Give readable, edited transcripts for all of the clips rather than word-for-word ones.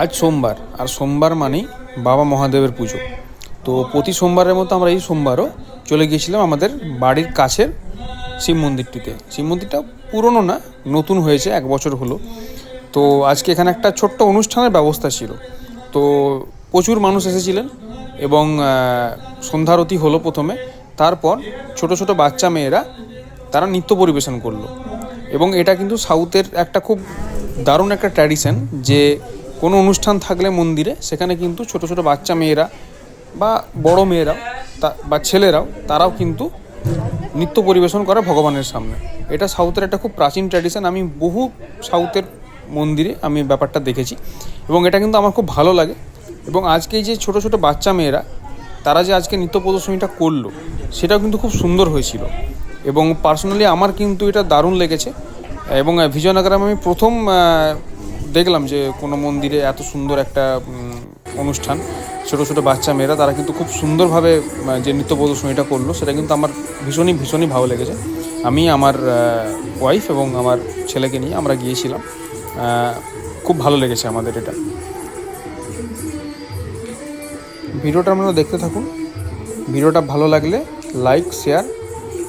আজ সোমবার, আর সোমবার মানেই বাবা মহাদেবের পুজো। তো প্রতি সোমবারের মতো আমরা এই সোমবারও চলে গিয়েছিলাম আমাদের বাড়ির কাছের শিব মন্দিরটিতে। শিব মন্দিরটা পুরনো না, নতুন হয়েছে, 1 বছর হলো। তো আজকে এখানে একটা ছোট্ট অনুষ্ঠানের ব্যবস্থা ছিল। তো প্রচুর মানুষ এসেছিলেন এবং সন্ধ্যারতি হলো প্রথমে। তারপর ছোট ছোট বাচ্চা মেয়েরা তারা নৃত্য পরিবেশন করলো। এবং এটা কিন্তু সাউথের একটা খুব দারুণ একটা ট্র্যাডিশন, যে কোনো অনুষ্ঠান থাকলে মন্দিরে সেখানে কিন্তু ছোট ছোট বাচ্চা মেয়েরা বা বড় মেয়েরাও বা ছেলেরাও তারাও কিন্তু নৃত্য পরিবেশন করে ভগবানের সামনে। এটা সাউথের একটা খুব প্রাচীন ট্র্যাডিশন। আমি বহু সাউথের মন্দিরে আমি ব্যাপারটা দেখেছি এবং এটা কিন্তু আমার খুব ভালো লাগে। এবং আজকে এই যে ছোট ছোট বাচ্চা মেয়েরা তারা যে আজকে নৃত্য প্রদর্শনীটা করলো, সেটাও কিন্তু খুব সুন্দর হয়েছিল এবং পার্সোনালি আমার কিন্তু এটা দারুণ লেগেছে। এবং বিজয়নগরমে আমি প্রথম দেখলাম যে কোনো মন্দিরে এত সুন্দর একটা অনুষ্ঠান। ছোটো ছোটো বাচ্চা মেয়েরা তারা কিন্তু খুব সুন্দরভাবে যে নৃত্য প্রদর্শনীটা করলো, সেটা কিন্তু আমার ভীষণই ভালো লেগেছে। আমি আমার ওয়াইফ এবং আমার ছেলেকে নিয়ে আমরা গিয়েছিলাম। খুব ভালো লেগেছে আমাদের এটা। ভিডিওটা আপনারা দেখতে থাকুন। ভিডিওটা ভালো লাগলে লাইক, শেয়ার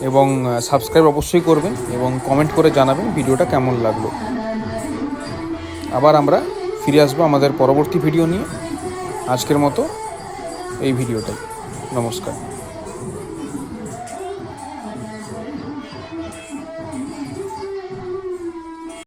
এবং সাবস্ক্রাইব অবশ্যই করবেন এবং কমেন্ট করে জানাবেন ভিডিওটা কেমন লাগলো। আবার আমরা ফিরে আসবো আমাদের পরবর্তী ভিডিও নিয়ে। আজকের মতো এই ভিডিওটাই। নমস্কার।